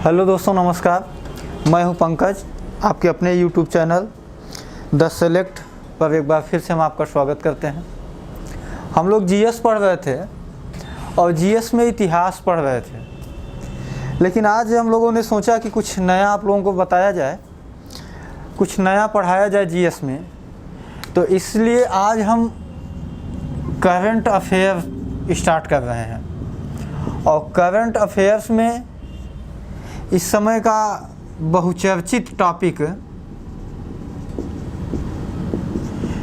Hello दोस्तों, नमस्कार। मैं हूं पंकज, आपके अपने यूट्यूब चैनल द सेलेक्ट पर एक बार फिर से हम आपका स्वागत करते हैं। हम लोग जीएस पढ़ रहे थे और जीएस में इतिहास पढ़ रहे थे, लेकिन आज हम लोगों ने सोचा कि कुछ नया आप लोगों को बताया जाए, कुछ नया पढ़ाया जाए जीएस में। तो इसलिए आज हम करंट अफेयर स्टार्ट कर रहे हैं। और करंट अफेयर्स में इस समय का बहुचर्चित टॉपिक,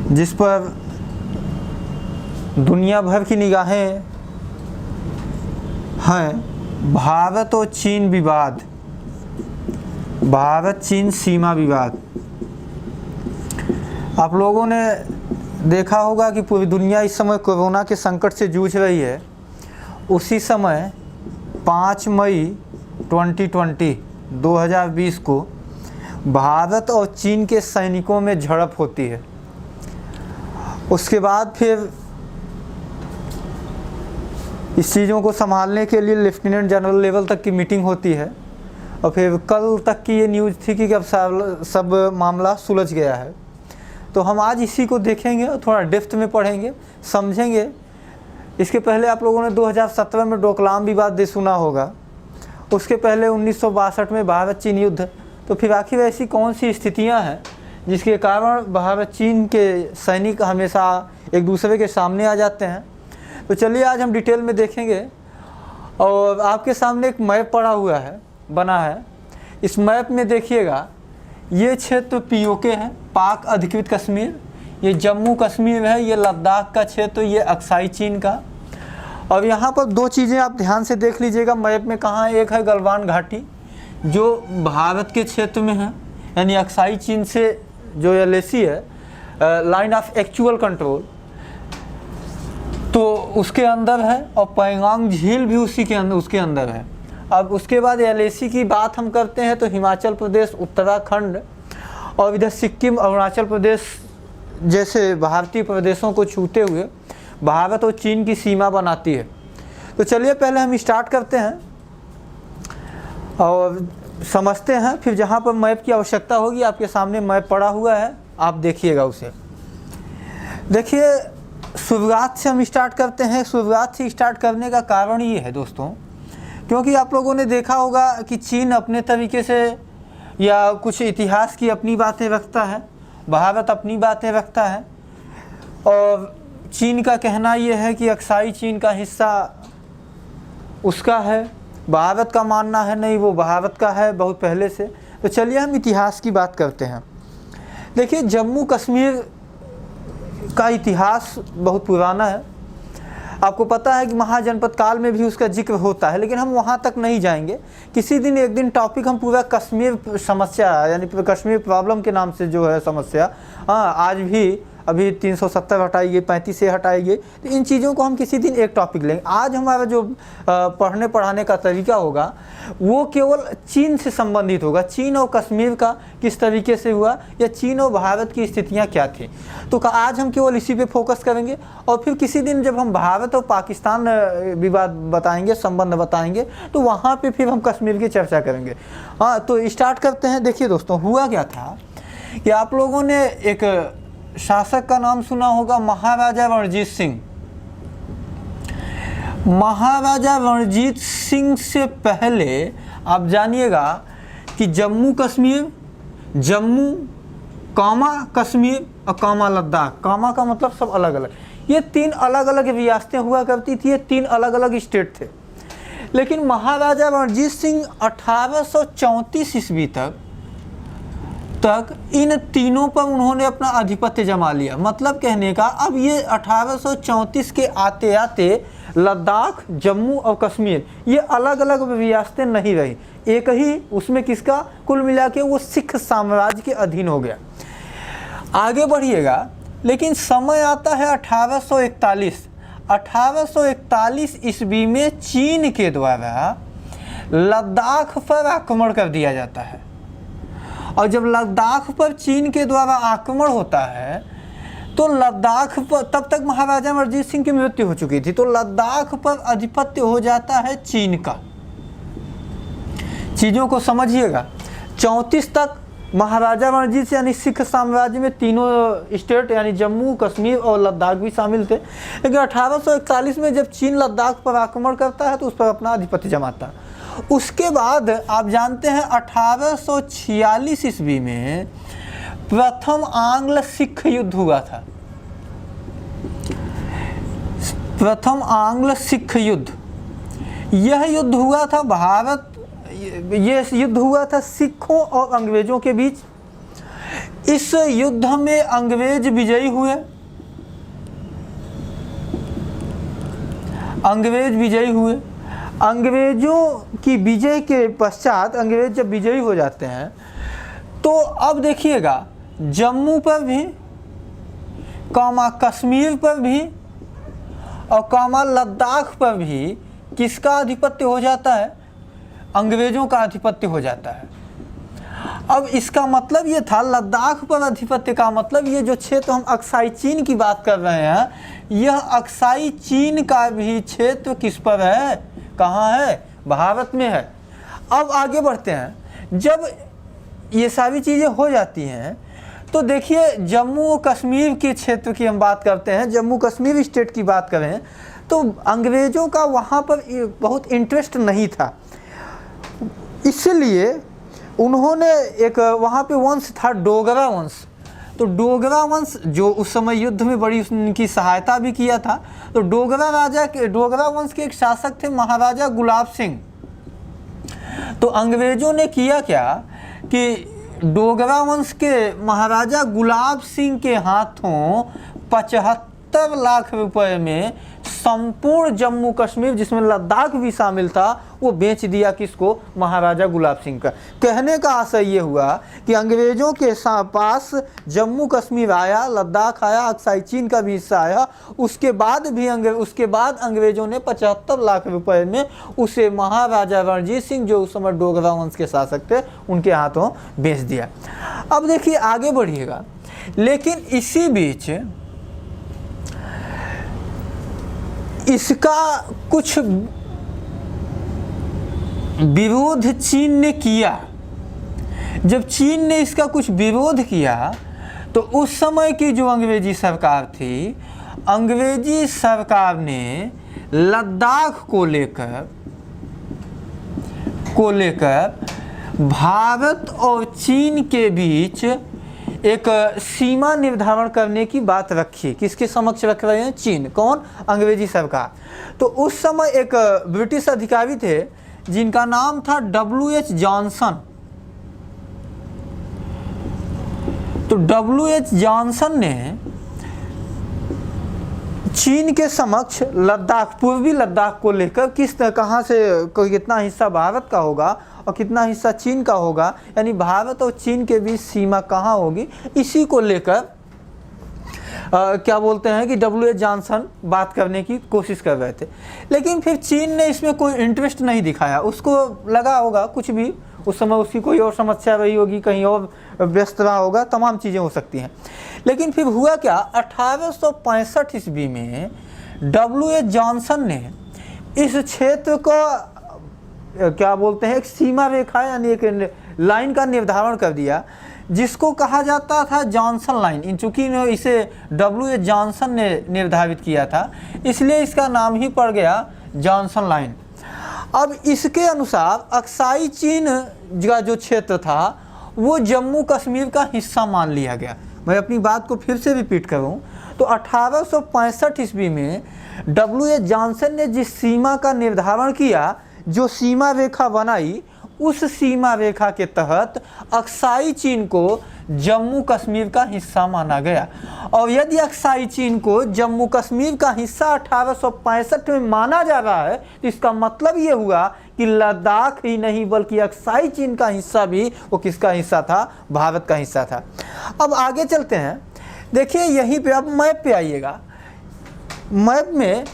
जिस पर दुनिया भर की निगाहें हैं, भारत और चीन विवाद, भारत चीन सीमा विवाद। आप लोगों ने देखा होगा कि पूरी दुनिया इस समय कोरोना के संकट से जूझ रही है। उसी समय 5 मई 2020 को भारत और चीन के सैनिकों में झड़प होती है। उसके बाद फिर इस चीज़ों को संभालने के लिए लेफ्टिनेंट जनरल लेवल तक की मीटिंग होती है। और फिर कल तक की ये न्यूज़ थी कि अब सब मामला सुलझ गया है। तो हम आज इसी को देखेंगे और थोड़ा डेप्थ में पढ़ेंगे, समझेंगे। इसके पहले आप लोगों ने 2017 में डोकलाम विवाद सुना होगा। उसके पहले 1962 में भारत चीन युद्ध। तो फिर आखिर ऐसी कौन सी स्थितियां हैं जिसके कारण भारत चीन के सैनिक हमेशा एक दूसरे के सामने आ जाते हैं। तो चलिए आज हम डिटेल में देखेंगे। और आपके सामने एक मैप पड़ा हुआ है, बना है। इस मैप में देखिएगा, ये क्षेत्र पीओके है, पाक अधिकृत कश्मीर। ये जम्मू कश्मीर है, ये लद्दाख का क्षेत्र, ये अक्साई चीन का। और यहाँ पर दो चीज़ें आप ध्यान से देख लीजिएगा मैप में कहाँ है। एक है गलवान घाटी, जो भारत के क्षेत्र में है, यानी अक्साई चीन से जो एलएसी है, लाइन ऑफ एक्चुअल कंट्रोल, तो उसके अंदर है। और पैंगांग झील भी उसके अंदर है। अब उसके बाद एलएसी की बात हम करते हैं तो हिमाचल प्रदेश, उत्तराखंड और इधर सिक्किम, अरुणाचल प्रदेश जैसे भारतीय प्रदेशों को छूते हुए भारत और चीन की सीमा बनाती है। तो चलिए पहले हम स्टार्ट करते हैं और समझते हैं। फिर जहाँ पर मैप की आवश्यकता होगी, आपके सामने मैप पड़ा हुआ है, आप देखिएगा उसे। देखिए, शुरुआत से हम स्टार्ट करते हैं। शुरुआत से स्टार्ट करने का कारण ये है दोस्तों, क्योंकि आप लोगों ने देखा होगा कि चीन अपने तरीके से या कुछ इतिहास की अपनी बातें रखता है, भारत अपनी बातें रखता है। और चीन का कहना यह है कि अक्साई चीन का हिस्सा उसका है, भारत का मानना है नहीं वो भारत का है बहुत पहले से। तो चलिए हम इतिहास की बात करते हैं। देखिए, जम्मू कश्मीर का इतिहास बहुत पुराना है। आपको पता है कि महाजनपद काल में भी उसका जिक्र होता है, लेकिन हम वहाँ तक नहीं जाएंगे। किसी दिन एक दिन टॉपिक हम पूरा कश्मीर समस्या, यानी कश्मीर प्रॉब्लम के नाम से जो है समस्या, हाँ आज भी अभी 370 हटाइए, 35 से हटाइए, तो इन चीज़ों को हम किसी दिन एक टॉपिक लेंगे। आज हमारा जो पढ़ने पढ़ाने का तरीका होगा वो केवल चीन से संबंधित होगा। चीन और कश्मीर का किस तरीके से हुआ, या चीन और भारत की स्थितियां क्या थी। तो आज हम केवल इसी पे फोकस करेंगे। और फिर किसी दिन जब हम भारत और पाकिस्तान विवाद बताएंगे, संबंध बताएंगे, तो वहाँ पर फिर हम कश्मीर की चर्चा करेंगे। हाँ, तो स्टार्ट करते हैं। देखिए दोस्तों, हुआ क्या था कि आप लोगों ने एक शासक का नाम सुना होगा, महाराजा रणजीत सिंह। महाराजा रणजीत सिंह से पहले आप जानिएगा कि जम्मू कश्मीर, जम्मू, कामा कश्मीर और कामा लद्दाख, कामा का मतलब सब अलग अलग, ये 3 अलग अलग रियासतें हुआ करती थी। ये 3 अलग अलग स्टेट थे। लेकिन महाराजा रणजीत सिंह 1834 ईस्वी तक इन तीनों पर उन्होंने अपना आधिपत्य जमा लिया। मतलब कहने का, अब ये 1834 के आते आते लद्दाख, जम्मू और कश्मीर ये अलग अलग रियासतें नहीं रही, एक ही उसमें किसका कुल मिला के वो सिख साम्राज्य के अधीन हो गया। आगे बढ़िएगा, लेकिन समय आता है 1841। 1841 ईस्वी में चीन के द्वारा लद्दाख पर आक्रमण कर दिया जाता है। और जब लद्दाख पर चीन के द्वारा आक्रमण होता है तो लद्दाख पर, तब तक महाराजा रणजीत सिंह की मृत्यु हो चुकी थी, तो लद्दाख पर आधिपत्य हो जाता है चीन का। चीज़ों को समझिएगा। 34 तक महाराजा रणजीत सिंह यानी सिख साम्राज्य में तीनों स्टेट यानी जम्मू कश्मीर और लद्दाख भी शामिल थे, लेकिन 1841 में जब चीन लद्दाख पर आक्रमण करता है तो उस पर अपना आधिपत्य जमाता है। उसके बाद आप जानते हैं 1846 ईस्वी में प्रथम आंग्ल सिख युद्ध हुआ था। प्रथम आंग्ल सिख युद्ध, यह युद्ध हुआ था ये युद्ध हुआ था सिखों और अंग्रेजों के बीच। इस युद्ध में अंग्रेज विजयी हुए। अंग्रेजों की विजय के पश्चात अंग्रेज जब विजयी हो जाते हैं तो अब देखिएगा जम्मू पर भी, कश्मीर पर भी और लद्दाख पर भी किसका आधिपत्य हो जाता है? अंग्रेजों का आधिपत्य हो जाता है। अब इसका मतलब ये था, लद्दाख पर आधिपत्य का मतलब ये जो क्षेत्र हम अक्साई चीन की बात कर रहे हैं, यह अक्साई चीन का भी क्षेत्र किस पर है? कहाँ है? भारत में है। अब आगे बढ़ते हैं। जब ये सारी चीज़ें हो जाती हैं तो देखिए जम्मू और कश्मीर के क्षेत्र की हम बात करते हैं, जम्मू कश्मीर स्टेट की बात करें तो अंग्रेज़ों का वहाँ पर बहुत इंटरेस्ट नहीं था, इसलिए उन्होंने एक वहाँ पे वंश था डोगरा वंश। तो डोगरा वंश जो उस समय युद्ध में बड़ी उनकी सहायता भी किया था। तो डोगरा वंश के एक शासक थे महाराजा गुलाब सिंह। तो अंग्रेज़ों ने किया क्या कि डोगरा वंश के महाराजा गुलाब सिंह के हाथों 75 लाख रुपए में संपूर्ण जम्मू कश्मीर, जिसमें लद्दाख भी शामिल था, वो बेच दिया। किसको? महाराजा गुलाब सिंह का। कहने का आशय ये हुआ कि अंग्रेज़ों के पास जम्मू कश्मीर आया, लद्दाख आया, अक्साई चीन का भी हिस्सा आया। उसके बाद अंग्रेज़ों ने 75 लाख रुपए में उसे महाराजा रणजीत सिंह, जो उस समय डोगरा वंश के शासक थे, उनके हाथों बेच दिया। अब देखिए आगे बढ़िएगा। लेकिन इसी बीच इसका कुछ विरोध चीन ने किया। जब चीन ने इसका कुछ विरोध किया तो उस समय की जो अंग्रेजी सरकार थी, अंग्रेजी सरकार ने लद्दाख को लेकर भारत और चीन के बीच एक सीमा निर्धारण करने की बात रखी। किसके समक्ष रख रहे हैं? चीन। कौन? अंग्रेजी सरकार। तो उस समय एक ब्रिटिश अधिकारी थे जिनका नाम था W.H. जॉनसन। तो W.H. जॉनसन ने चीन के समक्ष लद्दाख, पूर्वी लद्दाख को लेकर कहाँ से कितना हिस्सा भारत का होगा और कितना हिस्सा चीन का होगा, यानी भारत और चीन के बीच सीमा कहाँ होगी, इसी को लेकर क्या बोलते हैं कि W.H. जॉनसन बात करने की कोशिश कर रहे थे। लेकिन फिर चीन ने इसमें कोई इंटरेस्ट नहीं दिखाया। उसको लगा होगा कुछ भी, उस समय उसकी कोई और समस्या रही होगी, कहीं और व्यस्त रहा होगा, तमाम चीज़ें हो सकती हैं। लेकिन फिर हुआ क्या, 1865 ईस्वी में W.H. जॉनसन ने इस क्षेत्र को क्या बोलते हैं, एक सीमा रेखा यानी एक लाइन का निर्धारण कर दिया, जिसको कहा जाता था जॉनसन लाइन। चूँकि इसे W.H. जॉनसन ने निर्धारित किया था, इसलिए इसका नाम ही पड़ गया जॉनसन लाइन। अब इसके अनुसार अक्साई चीन का जो क्षेत्र था वो जम्मू कश्मीर का हिस्सा मान लिया गया। मैं अपनी बात को फिर से रिपीट करूं तो 1865 ईस्वी में W.H. जॉनसन ने जिस सीमा का निर्धारण किया, जो सीमा रेखा बनाई, उस सीमा रेखा के तहत अक्साई चीन को जम्मू कश्मीर का हिस्सा माना गया। और यदि अक्साई चीन को जम्मू कश्मीर का हिस्सा 1865 में माना जा रहा है तो इसका मतलब ये हुआ कि लद्दाख ही नहीं बल्कि अक्साई चीन का हिस्सा भी वो किसका हिस्सा था? भारत का हिस्सा था। अब आगे चलते हैं। देखिए यहीं पे, अब मैप पे आइएगा। मैप में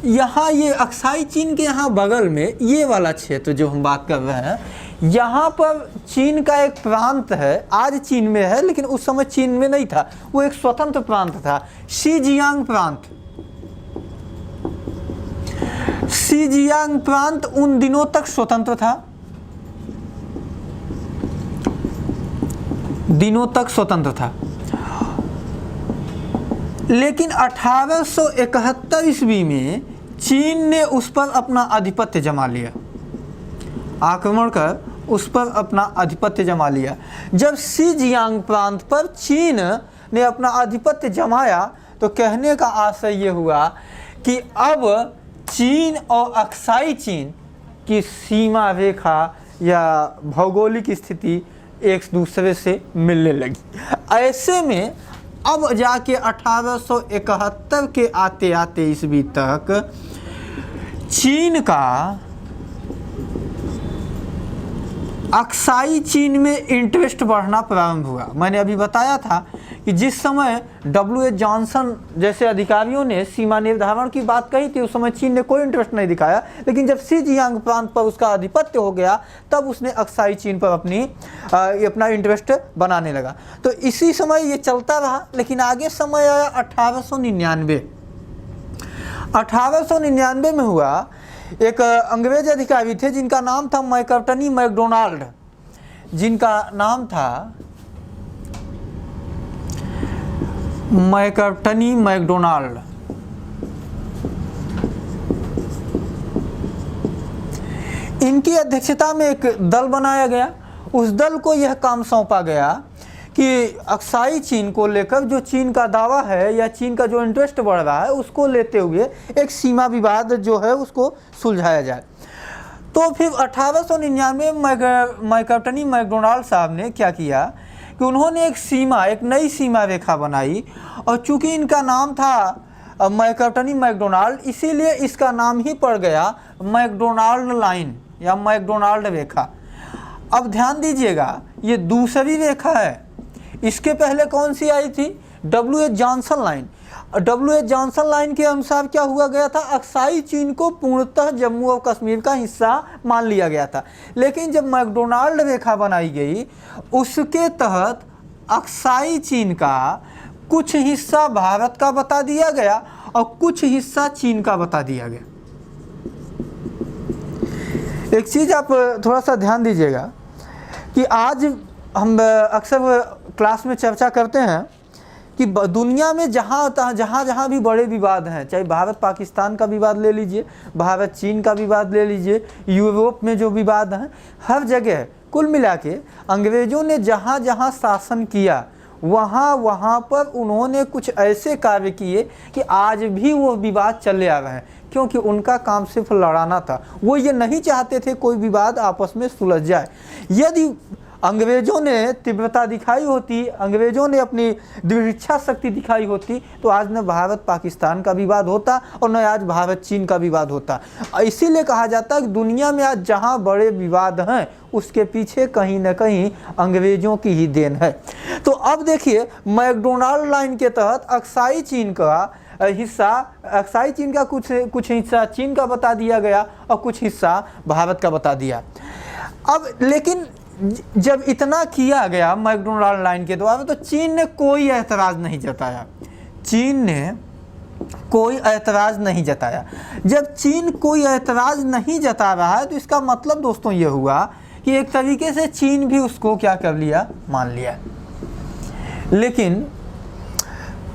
यहाँ ये अक्साई चीन के यहाँ बगल में ये वाला क्षेत्र जो हम बात कर रहे हैं, यहाँ पर चीन का एक प्रांत है, आज चीन में है लेकिन उस समय चीन में नहीं था, वो एक स्वतंत्र प्रांत था, शीजियांग प्रांत। शीजियांग प्रांत उन दिनों तक स्वतंत्र था। दिनों तक स्वतंत्र था। लेकिन 1871 ईस्वी में चीन ने उस पर अपना आधिपत्य जमा लिया, आक्रमण कर उस पर अपना आधिपत्य जमा लिया। जब शीजियांग प्रांत पर चीन ने अपना आधिपत्य जमाया तो कहने का आशय ये हुआ कि अब चीन और अक्साई चीन की सीमा रेखा या भौगोलिक स्थिति एक दूसरे से मिलने लगी। ऐसे में अब जाके 1871 के आते आते ईस्वी तक चीन का अक्साई चीन में इंटरेस्ट बढ़ना प्रारंभ हुआ। मैंने अभी बताया था कि जिस समय W.H. जॉनसन जैसे अधिकारियों ने सीमा निर्धारण की बात कही थी उस समय चीन ने कोई इंटरेस्ट नहीं दिखाया, लेकिन जब शीजियांग प्रांत पर उसका आधिपत्य हो गया तब उसने अक्साई चीन पर अपना इंटरेस्ट बनाने लगा। तो इसी समय ये चलता रहा। लेकिन आगे समय आया 1899। 1899 में हुआ, एक अंग्रेज अधिकारी थे जिनका नाम था मैकर्टनी मैकडोनाल्ड, जिनका नाम था मैकर्टनी मैकडोनाल्ड। इनकी अध्यक्षता में एक दल बनाया गया। उस दल को यह काम सौंपा गया कि अक्साई चीन को लेकर जो चीन का दावा है या चीन का जो इंटरेस्ट बढ़ रहा है उसको लेते हुए एक सीमा विवाद जो है उसको सुलझाया जाए। तो फिर 1899 में मैकर्टनी मैकडोनाल्ड साहब ने क्या किया कि उन्होंने एक नई सीमा रेखा बनाई, और चूंकि इनका नाम था मैकर्टनी मैकडोनाल्ड इसीलिए इसका नाम ही पड़ गया मैकडोनाल्ड लाइन या मैकडोनाल्ड रेखा। अब ध्यान दीजिएगा, ये दूसरी रेखा है। इसके पहले कौन सी आई थी? W.H. Johnson line. W.H. Johnson line के अनुसार क्या हुआ गया था? अक्साई चीन को पूर्णतः जम्मू और कश्मीर का हिस्सा मान लिया गया था। लेकिन जब मैकडोनाल्ड रेखा बनाई गई उसके तहत अक्साई चीन का कुछ हिस्सा भारत का बता दिया गया और कुछ हिस्सा चीन का बता दिया गया। एक चीज़ आप थोड़ा सा ध्यान दीजिएगा कि आज हम अक्सर क्लास में चर्चा करते हैं कि दुनिया में जहाँ भी बड़े विवाद हैं, चाहे भारत पाकिस्तान का विवाद ले लीजिए, भारत चीन का विवाद ले लीजिए, यूरोप में जो विवाद हैं, हर जगह कुल मिला के अंग्रेज़ों ने जहाँ जहाँ शासन किया वहाँ पर उन्होंने कुछ ऐसे कार्य किए कि आज भी वो विवाद चले आ रहे हैं, क्योंकि उनका काम सिर्फ लड़ाना था। वो ये नहीं चाहते थे कोई विवाद आपस में सुलझ जाए। यदि अंग्रेज़ों ने तीव्रता दिखाई होती, अंग्रेज़ों ने अपनी दृढ़ इच्छा शक्ति दिखाई होती, तो आज न भारत पाकिस्तान का विवाद होता और न आज भारत चीन का विवाद होता। इसीलिए कहा जाता है कि दुनिया में आज जहाँ बड़े विवाद हैं उसके पीछे कहीं न कहीं अंग्रेज़ों की ही देन है। तो अब देखिए, मैकडोनाल्ड लाइन के तहत अक्साई चीन का कुछ हिस्सा चीन का बता दिया गया और कुछ हिस्सा भारत का बता दिया। अब लेकिन जब इतना किया गया मैकडोनाल्ड लाइन के द्वारा तो चीन ने कोई ऐतराज़ नहीं जताया। जब चीन कोई ऐतराज़ नहीं जता रहा है तो इसका मतलब दोस्तों ये हुआ कि एक तरीके से चीन भी उसको क्या कर लिया, मान लिया। लेकिन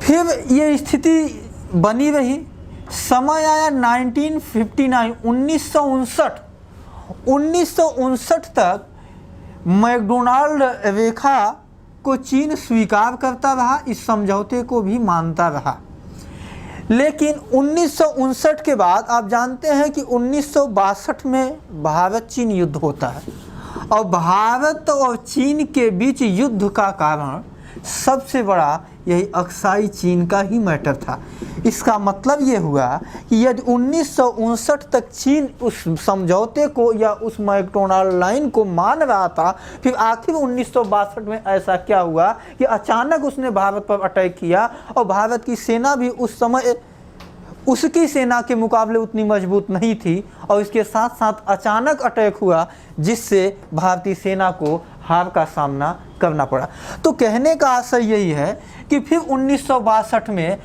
फिर ये स्थिति बनी रही। समय आया 1959 तक मैकडोनाल्ड रेखा को चीन स्वीकार करता रहा, इस समझौते को भी मानता रहा। लेकिन 1959 के बाद आप जानते हैं कि 1962 में भारत चीन युद्ध होता है, और भारत और चीन के बीच युद्ध का कारण सबसे बड़ा यही अक्साई चीन का ही मैटर था। इसका मतलब ये हुआ कि यदि 1959 तक चीन उस समझौते को या उस मैकडोनाल्ड लाइन को मान रहा था, फिर आखिर 1962 में ऐसा क्या हुआ कि अचानक उसने भारत पर अटैक किया, और भारत की सेना भी उस समय उसकी सेना के मुकाबले उतनी मजबूत नहीं थी, और इसके साथ साथ अचानक अटैक हुआ जिससे भारतीय सेना को हार का सामना करना पड़ा। तो कहने का आशय यही है कि फिर 1962 में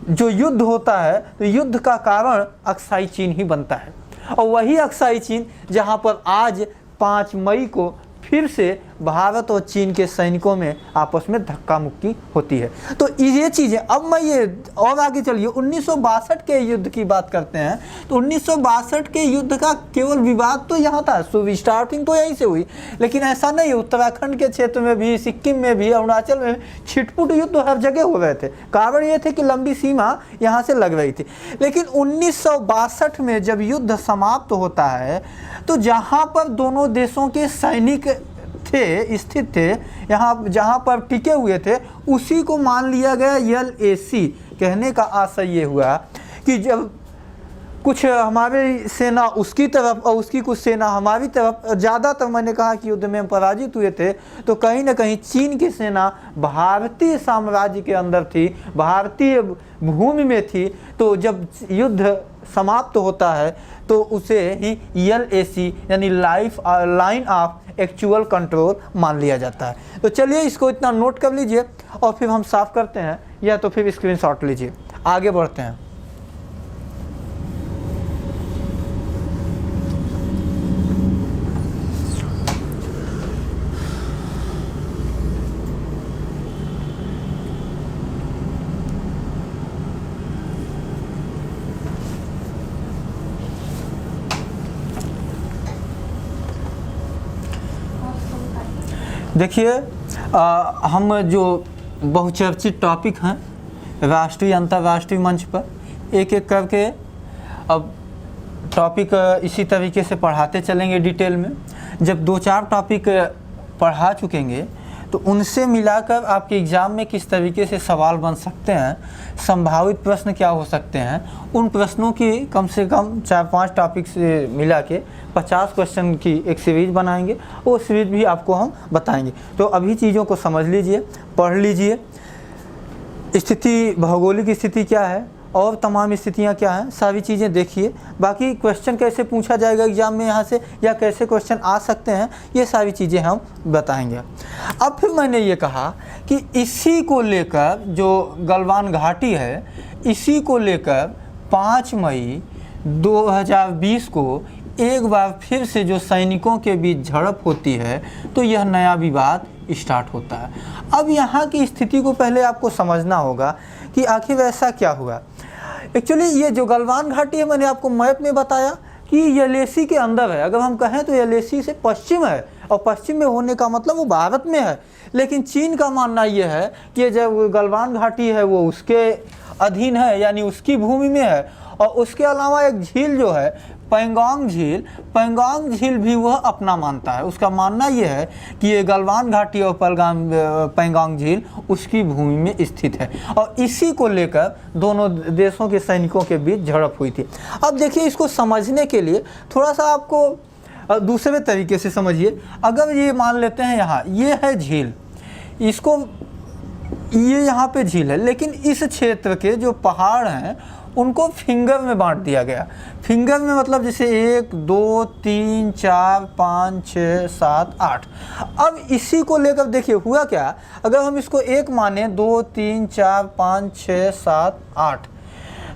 जो युद्ध होता है तो युद्ध का कारण अक्साई चीन ही बनता है, और वही अक्साई चीन जहां पर आज 5 मई को फिर से भारत और चीन के सैनिकों में आपस में धक्का मुक्की होती है। तो ये चीज़ें, अब मैं ये और आगे चलिए 1962 के युद्ध की बात करते हैं। तो 1962 के युद्ध का केवल विवाद तो यहाँ था, स्टार्टिंग तो यहीं से हुई, लेकिन ऐसा नहीं, उत्तराखंड के क्षेत्र में भी, सिक्किम में भी, अरुणाचल में भी छिटपुट युद्ध हर जगह हो रहे थे। कारण ये थे कि लंबी सीमा यहाँ से लग रही थी। लेकिन 1962 में जब युद्ध समाप्त होता है तो जहाँ पर दोनों देशों के सैनिक थे, स्थित थे, यहाँ जहाँ पर टिके हुए थे, उसी को मान लिया गया LAC। कहने का आशय ये हुआ कि जब कुछ हमारी सेना उसकी तरफ और उसकी कुछ सेना हमारी तरफ, ज़्यादातर मैंने कहा कि युद्ध में हम पराजित हुए थे, तो कहीं ना कहीं चीन की सेना भारतीय साम्राज्य के अंदर थी, भारतीय भूमि में थी। तो जब युद्ध समाप्त होता है तो उसे ही LAC यानी लाइन ऑफ एक्चुअल कंट्रोल मान लिया जाता है। तो चलिए इसको इतना नोट कर लीजिए और फिर हम साफ करते हैं, या तो फिर स्क्रीनशॉट लीजिए, आगे बढ़ते हैं। देखिए हम जो बहुचर्चित टॉपिक हैं राष्ट्रीय अंतर्राष्ट्रीय मंच पर, एक एक करके अब टॉपिक इसी तरीके से पढ़ाते चलेंगे डिटेल में। जब 2-4 टॉपिक पढ़ा चुकेंगे तो उनसे मिलाकर आपके एग्ज़ाम में किस तरीके से सवाल बन सकते हैं, संभावित प्रश्न क्या हो सकते हैं, उन प्रश्नों की कम से कम 4-5 टॉपिक से मिला के 50 क्वेश्चन की एक सीरीज़ बनाएंगे। वो सीरीज़ भी आपको हम बताएंगे। तो अभी चीज़ों को समझ लीजिए, पढ़ लीजिए, स्थिति, भौगोलिक स्थिति क्या है और तमाम स्थितियां क्या हैं, सारी चीज़ें देखिए। बाकी क्वेश्चन कैसे पूछा जाएगा एग्ज़ाम में यहाँ से, या कैसे क्वेश्चन आ सकते हैं, ये सारी चीज़ें हम बताएंगे। अब फिर मैंने ये कहा कि इसी को लेकर जो गलवान घाटी है, इसी को लेकर 5 मई 2020 को एक बार फिर से जो सैनिकों के बीच झड़प होती है, तो यह नया विवाद स्टार्ट होता है। अब यहाँ की स्थिति को पहले आपको समझना होगा कि आखिर ऐसा क्या हुआ। एक्चुअली ये जो गलवान घाटी है, मैंने आपको मैप में बताया कि LAC के अंदर है। अगर हम कहें तो LAC से पश्चिम है, और पश्चिम में होने का मतलब वो भारत में है। लेकिन चीन का मानना ये है कि जब गलवान घाटी है वो उसके अधीन है, यानी उसकी भूमि में है। और उसके अलावा एक झील जो है पैंगोंग झील भी वह अपना मानता है। उसका मानना यह है कि ये गलवान घाटी और पैंगोंग झील उसकी भूमि में स्थित है, और इसी को लेकर दोनों देशों के सैनिकों के बीच झड़प हुई थी। अब देखिए, इसको समझने के लिए थोड़ा सा आपको दूसरे तरीके से समझिए। अगर ये मान लेते हैं यहाँ ये है झील, इसको ये यहाँ पे झील है, लेकिन इस क्षेत्र के जो पहाड़ हैं उनको फिंगर में बांट दिया गया। फिंगर में मतलब जैसे 1 2 3 4 5 6 7 8। अब इसी को लेकर देखिए हुआ क्या, अगर हम इसको 1 माने, 2 3 4 5 6 7 8,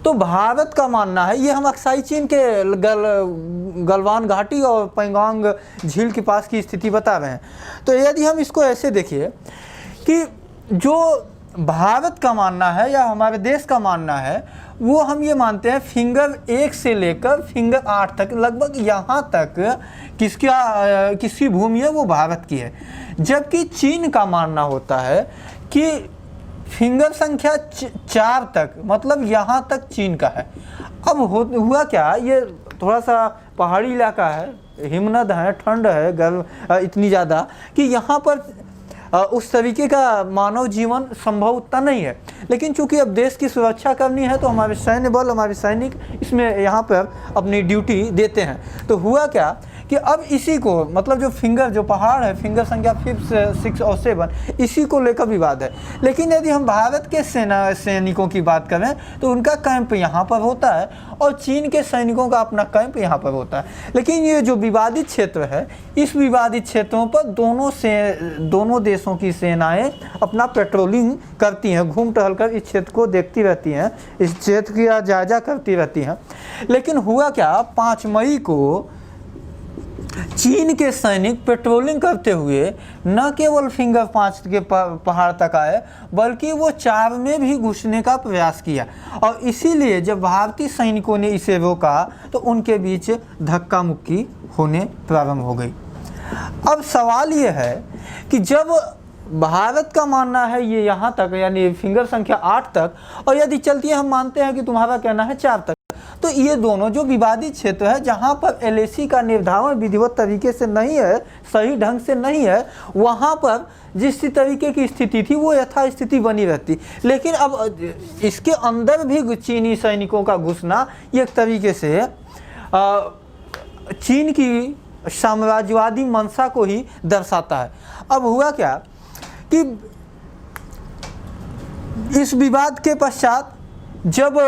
तो भारत का मानना है, ये हम अक्साई चीन के गलवान घाटी और पैंगोंग झील के पास की स्थिति बता रहे हैं। तो यदि हम इसको ऐसे देखिए कि जो भारत का मानना है या हमारे देश का मानना है, वो हम ये मानते हैं फिंगर 1 से लेकर फिंगर 8 तक, लगभग यहाँ तक किसकी भूमि है, वो भारत की है। जबकि चीन का मानना होता है कि फिंगर संख्या 4 तक, मतलब यहाँ तक चीन का है। अब हुआ क्या, ये थोड़ा सा पहाड़ी इलाका है, हिमनद है, ठंड है, गर्म इतनी ज़्यादा कि यहाँ पर उस तरीके का मानव जीवन संभव उतना नहीं है। लेकिन चूंकि अब देश की सुरक्षा करनी है तो हमारे सैन्य बल, हमारे सैनिक इसमें यहाँ पर अपनी ड्यूटी देते हैं। तो हुआ क्या कि अब इसी को, मतलब जो फिंगर, जो पहाड़ है, फिंगर संख्या 5, 6 और 7, इसी को लेकर विवाद है। लेकिन यदि हम भारत के सैनिकों की बात करें तो उनका कैंप यहाँ पर होता है और चीन के सैनिकों का अपना कैंप यहाँ पर होता है। लेकिन ये जो विवादित क्षेत्र है, इस विवादित क्षेत्रों पर दोनों देशों की सेनाएं अपना पेट्रोलिंग करती हैं, घूम टहल कर इस क्षेत्र को देखती रहती हैं, इस क्षेत्र का जायजा करती रहती हैं। लेकिन हुआ क्या, 5 मई को चीन के सैनिक पेट्रोलिंग करते हुए न केवल फिंगर 5 के पहाड़ तक आए, बल्कि वो 4 में भी घुसने का प्रयास किया, और इसीलिए जब भारतीय सैनिकों ने इसे रोका तो उनके बीच धक्का मुक्की होने प्रारंभ हो गई। अब सवाल ये है कि जब भारत का मानना है ये यहाँ तक, यानी फिंगर संख्या 8 तक, और यदि चलती है, हम मानते हैं कि तुम्हारा कहना है 4 तक, तो ये दोनों जो विवादित क्षेत्र है जहाँ पर LAC का निर्धारण विधिवत तरीके से नहीं है, सही ढंग से नहीं है, वहाँ पर जिस तरीके की स्थिति थी वो यथास्थिति बनी रहती। लेकिन अब इसके अंदर भी चीनी सैनिकों का घुसना ये एक तरीके से चीन की साम्राज्यवादी मंशा को ही दर्शाता है। अब हुआ क्या कि इस विवाद के पश्चात जब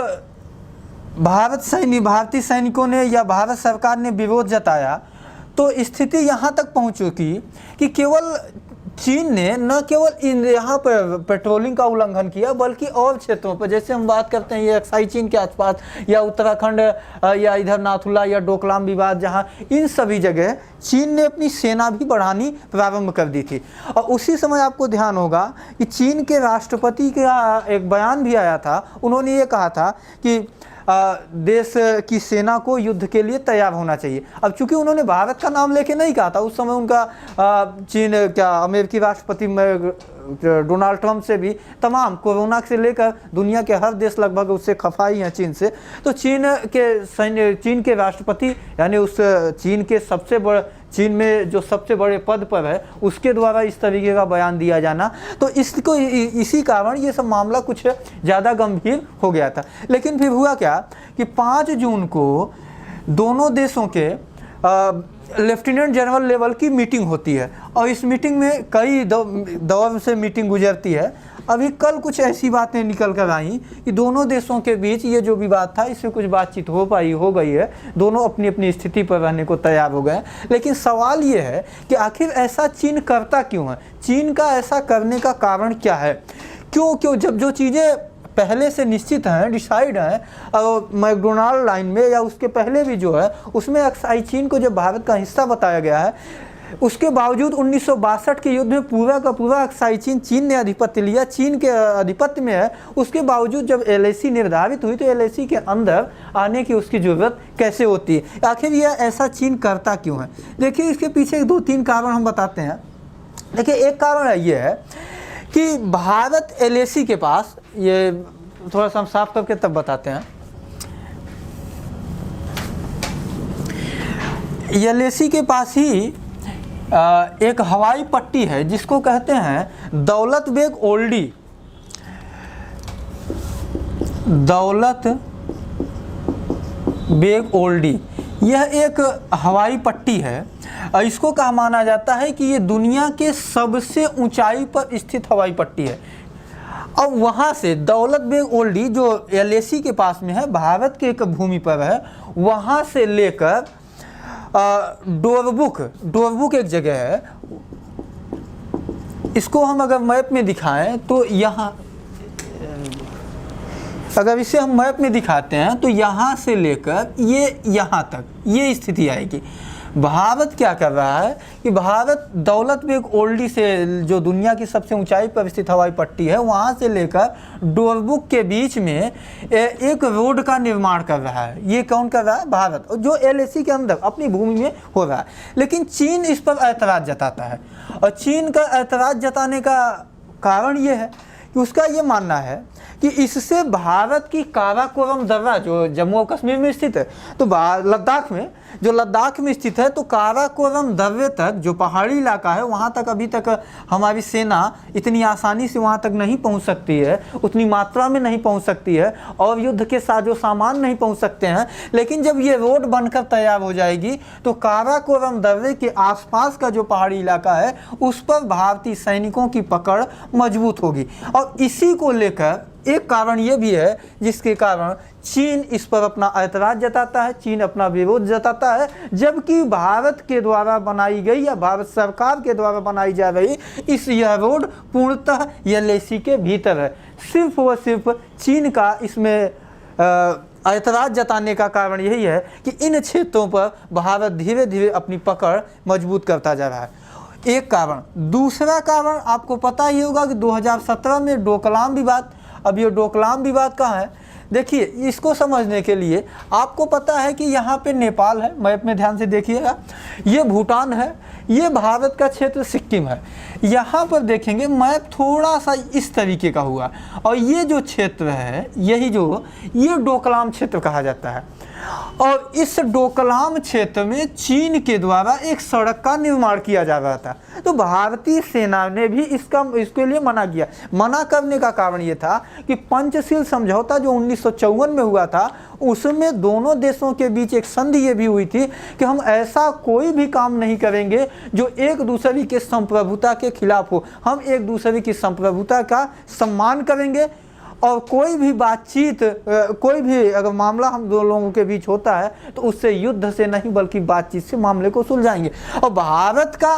भारतीय सैनिकों ने या भारत सरकार ने विरोध जताया, तो स्थिति यहाँ तक पहुँच चुकी कि केवल चीन ने न केवल यहाँ पर पेट्रोलिंग का उल्लंघन किया, बल्कि और क्षेत्रों पर, जैसे हम बात करते हैं ये अक्साई चीन के आसपास या उत्तराखंड या इधर नाथुला या डोकलाम विवाद, जहाँ इन सभी जगह चीन ने अपनी सेना भी बढ़ानी प्रारंभ कर दी थी। और उसी समय आपको ध्यान होगा कि चीन के राष्ट्रपति का एक बयान भी आया था। उन्होंने ये कहा था कि देश की सेना को युद्ध के लिए तैयार होना चाहिए। अब चूंकि उन्होंने भारत का नाम लेके नहीं कहा था, उस समय उनका अमेरिकी राष्ट्रपति डोनाल्ड ट्रंप से भी तमाम कोरोना से लेकर दुनिया के हर देश लगभग उससे खफा ही हैं चीन से। तो चीन के राष्ट्रपति, यानी उस चीन में जो सबसे बड़े पद पर है, उसके द्वारा इस तरीके का बयान दिया जाना, तो इसी कारण ये सब मामला कुछ ज़्यादा गंभीर हो गया था। लेकिन फिर हुआ क्या कि 5 जून को दोनों देशों के लेफ्टिनेंट जनरल लेवल की मीटिंग होती है, और इस मीटिंग में कई दौर से मीटिंग गुजरती है। अभी कल कुछ ऐसी बातें निकल कर आई कि दोनों देशों के बीच ये जो विवाद था, इससे कुछ बातचीत हो गई है, दोनों अपनी अपनी स्थिति पर रहने को तैयार हो गए। लेकिन सवाल ये है कि आखिर ऐसा चीन करता क्यों है, चीन का ऐसा करने का कारण क्या है, क्यों जब जो चीज़ें पहले से निश्चित हैं, डिसाइड हैं, और मैकडोनाल्ड लाइन में या उसके पहले भी जो है उसमें अक्साई चीन को जब भारत का हिस्सा बताया गया है, उसके बावजूद 1962 के युद्ध में पूरा का पूरा अक्साई चीन ने आधिपत्य लिया, चीन के आधिपत्य में है। उसके बावजूद जब LAC निर्धारित हुई तो LAC के अंदर आने की उसकी ज़रूरत कैसे होती है, आखिर यह ऐसा चीन करता क्यों है। देखिए इसके पीछे 2-3 कारण हम बताते हैं। देखिए एक कारण ये है कि भारत LAC के पास, ये थोड़ा सा हम साफ करके तब बताते हैं, LAC के पास ही एक हवाई पट्टी है जिसको कहते हैं दौलत बेग ओल्डी। यह एक हवाई पट्टी है। इसको कहा माना जाता है कि ये दुनिया के सबसे ऊंचाई पर स्थित हवाई पट्टी है। अब वहाँ से दौलत बेग ओल्डी जो LAC के पास में है, भारत के एक भूमि पर है, वहाँ से लेकर डोरबुक एक जगह है, इसको हम अगर मैप में दिखाएं तो यहाँ, अगर इसे हम मैप में दिखाते हैं तो यहाँ से लेकर ये यहाँ तक ये स्थिति आएगी। भारत क्या कर रहा है कि भारत दौलत बेग ओल्डी से, जो दुनिया की सबसे ऊंचाई पर स्थित हवाई पट्टी है, वहाँ से लेकर डोरबुक के बीच में एक रोड का निर्माण कर रहा है। ये कौन कर रहा है? भारत, जो LAC के अंदर अपनी भूमि में हो रहा है। लेकिन चीन इस पर ऐतराज़ जताता है, और चीन का ऐतराज़ जताने का कारण ये है कि उसका ये मानना है कि इससे भारत की काराकोरम दर्रा, जो जम्मू और कश्मीर में स्थित है, तो लद्दाख में स्थित है, तो काराकोरम दर्रे तक, जो पहाड़ी इलाका है, वहाँ तक अभी तक हमारी सेना इतनी आसानी से वहाँ तक नहीं पहुँच सकती है, उतनी मात्रा में नहीं पहुँच सकती है, और युद्ध के साजो सामान नहीं पहुँच सकते हैं। लेकिन जब ये रोड बनकर तैयार हो जाएगी तो काराकोरम दर्रे के आसपास का जो पहाड़ी इलाका है, उस पर भारतीय सैनिकों की पकड़ मजबूत होगी। और इसी को लेकर एक कारण ये भी है जिसके कारण चीन इस पर अपना ऐतराज़ जताता है, चीन अपना विरोध जताता है, जबकि भारत के द्वारा बनाई गई या भारत सरकार के द्वारा बनाई जा रही यह रोड पूर्णतः LAC के भीतर है। सिर्फ व सिर्फ चीन का इसमें ऐतराज़ जताने का कारण यही है कि इन क्षेत्रों पर भारत धीरे धीरे अपनी पकड़ मजबूत करता जा रहा है, एक कारण। दूसरा कारण आपको पता ही होगा कि 2017 में डोकलाम विवाद। अब ये डोकलाम विवाद कहाँ है? देखिए, इसको समझने के लिए आपको पता है कि यहाँ पे नेपाल है, मैप में ध्यान से देखिएगा, ये भूटान है, ये भारत का क्षेत्र सिक्किम है। यहाँ पर देखेंगे मैप थोड़ा सा इस तरीके का हुआ, और ये जो क्षेत्र है, यही जो ये डोकलाम क्षेत्र कहा जाता है। और इस डोकलाम क्षेत्र में चीन के द्वारा एक सड़क का निर्माण किया जा रहा था। तो भारतीय सेना ने भी इसके लिए मना किया। मना करने का कारण ये था कि पंचशील समझौता जो 1954 में हुआ था, उसमें दोनों देशों के बीच एक संधि ये भी हुई थी कि हम ऐसा कोई भी काम नहीं करेंगे जो एक दूसरे के संप्रभुता के खिलाफ हो। हम एक दूसरे की संप्रभुता का सम्मान करेंगे, और कोई भी बातचीत, कोई भी अगर मामला हम दो लोगों के बीच होता है तो उससे युद्ध से नहीं बल्कि बातचीत से मामले को सुलझाएंगे। और भारत का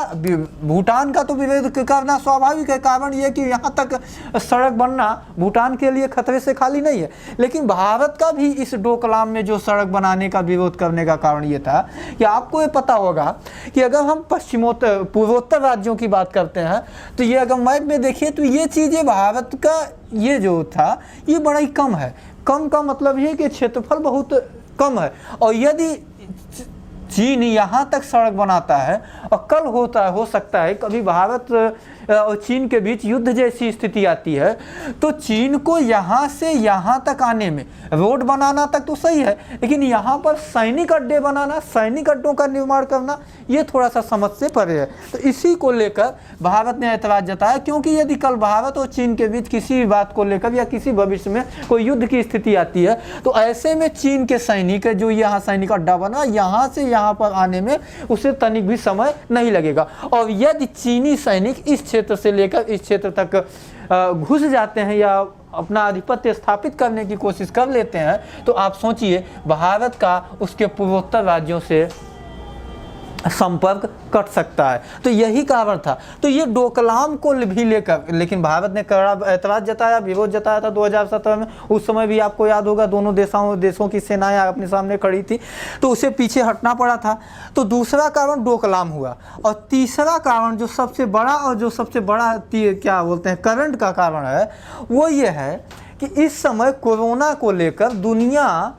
भूटान का तो विरोध करना स्वाभाविक है। कारण ये कि यहाँ तक सड़क बनना भूटान के लिए खतरे से खाली नहीं है, लेकिन भारत का भी इस डोकलाम में जो सड़क बनाने का विरोध करने का कारण ये था कि आपको ये पता होगा कि अगर हम पूर्वोत्तर राज्यों की बात करते हैं तो ये अगर मैप में देखिए तो ये चीज़ें भारत का ये जो था ये बड़ा ही कम है। कम का मतलब ये कि क्षेत्रफल बहुत कम है। और यदि चीन यहाँ तक सड़क बनाता है और कल हो सकता है कभी भारत और चीन के बीच युद्ध जैसी स्थिति आती है, तो चीन को यहाँ से यहाँ तक आने में रोड बनाना तक तो सही है, लेकिन यहाँ पर सैनिक अड्डे बनाना, सैनिक अड्डों का निर्माण करना, ये थोड़ा सा समझ से परे है। तो इसी को लेकर भारत ने ऐतराज़ जताया, क्योंकि यदि कल भारत और चीन के बीच किसी भी बात को लेकर या किसी भविष्य में कोई युद्ध की स्थिति आती है, तो ऐसे में चीन के सैनिक जो यहाँ सैनिक अड्डा बना, यहाँ से यहाँ पर आने में उसे तनिक भी समय नहीं लगेगा। और यदि चीनी सैनिक इस क्षेत्र से लेकर इस क्षेत्र तक घुस जाते हैं या अपना आधिपत्य स्थापित करने की कोशिश कर लेते हैं, तो आप सोचिए भारत का उसके पूर्वोत्तर राज्यों से संपर्क कट सकता है। तो यही कारण था। तो ये डोकलाम को भी लेकर लेकिन भारत ने कड़ा ऐतराज़ जताया, विरोध जताया था 2017 में। उस समय भी आपको याद होगा दोनों देशों की सेनाएं अपने सामने खड़ी थी, तो उसे पीछे हटना पड़ा था। तो दूसरा कारण डोकलाम हुआ। और तीसरा कारण जो सबसे बड़ा और जो सबसे बड़ा क्या बोलते हैं करंट का कारण है, वो ये है कि इस समय कोरोना को लेकर दुनिया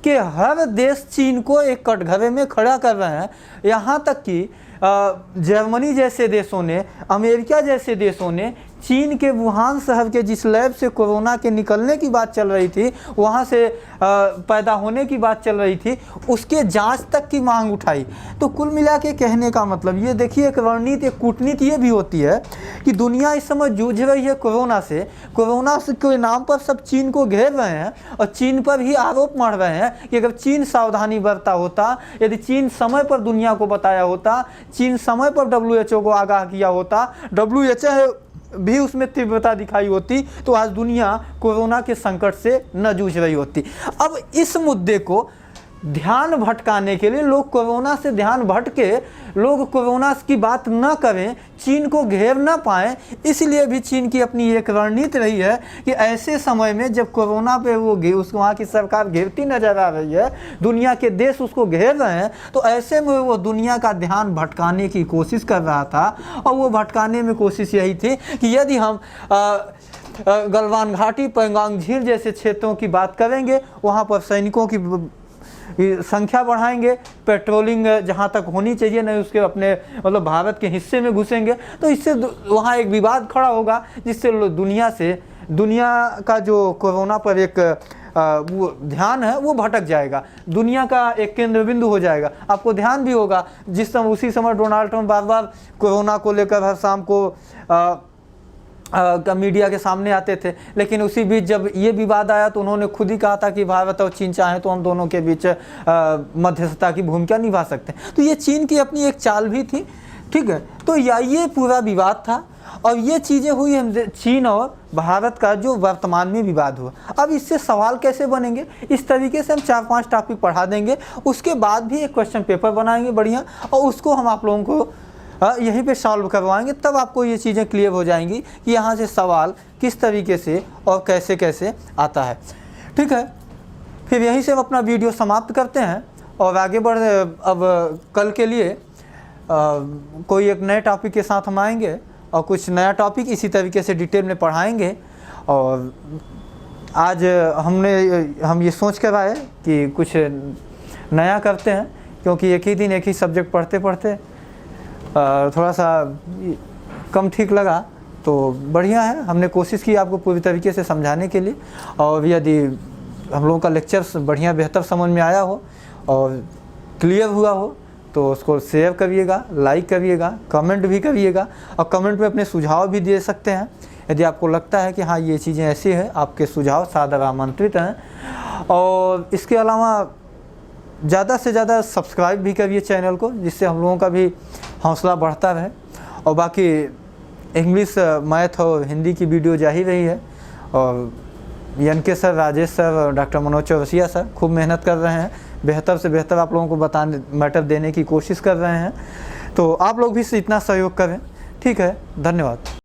कि हर देश चीन को एक कटघरे में खड़ा कर रहे हैं। यहाँ तक कि जर्मनी जैसे देशों ने, अमेरिका जैसे देशों ने चीन के वुहान शहर के जिस लैब से कोरोना के निकलने की बात चल रही थी, वहाँ से पैदा होने की बात चल रही थी, उसके जांच तक की मांग उठाई। तो कुल मिला के कहने का मतलब ये देखिए, एक रणनीति, एक कूटनीति ये भी होती है कि दुनिया इस समय जूझ रही है कोरोना से। कोरोना के नाम पर सब चीन को घेर रहे हैं और चीन पर ही आरोप मढ़ रहे हैं कि अगर चीन सावधानी बरता होता, यदि चीन समय पर दुनिया को बताया होता, चीन समय पर WHO को आगाह किया होता, WHO भी उसमें तीव्रता दिखाई होती, तो आज दुनिया कोरोना के संकट से न जूझ रही होती। अब इस मुद्दे को ध्यान भटकाने के लिए लोग कोरोना से ध्यान भटके, लोग कोरोना की बात न करें, चीन को घेर ना पाएँ, इसलिए भी चीन की अपनी एक रणनीति रही है कि ऐसे समय में जब कोरोना पे उसको वहाँ की सरकार घेरती नजर आ रही है, दुनिया के देश उसको घेर रहे हैं, तो ऐसे में वो दुनिया का ध्यान भटकाने की कोशिश कर रहा था। और वो भटकाने में कोशिश यही थी कि यदि हम गलवान घाटी, पैंगोंग झील जैसे क्षेत्रों की बात करेंगे, वहाँ पर सैनिकों की संख्या बढ़ाएंगे, पेट्रोलिंग जहाँ तक होनी चाहिए नहीं उसके अपने मतलब भारत के हिस्से में घुसेंगे, तो इससे वहाँ एक विवाद खड़ा होगा, जिससे दुनिया का जो कोरोना पर एक वो ध्यान है वो भटक जाएगा, दुनिया का एक केंद्र बिंदु हो जाएगा। आपको ध्यान भी होगा जिस समय उसी समय डोनाल्ड ट्रंप बार बार कोरोना को लेकर हर शाम को मीडिया के सामने आते थे, लेकिन उसी बीच जब ये विवाद आया तो उन्होंने खुद ही कहा था कि भारत और चीन चाहें तो हम दोनों के बीच मध्यस्थता की भूमिका निभा सकते हैं। तो ये चीन की अपनी एक चाल भी थी, ठीक है। तो ये पूरा विवाद था और ये चीज़ें हुई चीन और भारत का जो वर्तमान में विवाद हुआ। अब इससे सवाल कैसे बनेंगे, इस तरीके से हम 4-5 टॉपिक पढ़ा देंगे, उसके बाद भी एक क्वेश्चन पेपर बनाएंगे बढ़िया, और उसको हम आप लोगों को यहीं पे सॉल्व करवाएंगे। तब आपको ये चीज़ें क्लियर हो जाएंगी कि यहाँ से सवाल किस तरीके से और कैसे कैसे आता है, ठीक है। फिर यहीं से हम अपना वीडियो समाप्त करते हैं और आगे बढ़ अब कल के लिए कोई एक नए टॉपिक के साथ हम आएंगे और कुछ नया टॉपिक इसी तरीके से डिटेल में पढ़ाएंगे। और आज हम ये सोच कर आए कि कुछ नया करते हैं, क्योंकि एक ही दिन एक ही सब्जेक्ट पढ़ते पढ़ते थोड़ा सा कम ठीक लगा, तो बढ़िया है। हमने कोशिश की आपको पूरी तरीके से समझाने के लिए, और यदि हम लोगों का लेक्चर बढ़िया बेहतर समझ में आया हो और क्लियर हुआ हो तो उसको शेयर करिएगा, लाइक करिएगा, कमेंट भी करिएगा, और कमेंट में अपने सुझाव भी दे सकते हैं। यदि आपको लगता है कि हाँ ये चीज़ें ऐसी हैं, आपके सुझाव सादर आमंत्रित हैं। और इसके अलावा ज़्यादा से ज़्यादा सब्सक्राइब भी करिए चैनल को, जिससे हम लोगों का भी हौसला बढ़ता रहे। और बाकी इंग्लिश, मैथ और हिंदी की वीडियो जा ही रही है, और NK sir, Rajesh sir, doctor Manoj Chaurasia sir खूब मेहनत कर रहे हैं, बेहतर से बेहतर आप लोगों को मैटर देने की कोशिश कर रहे हैं। तो आप लोग भी इतना सहयोग करें। ठीक है, धन्यवाद।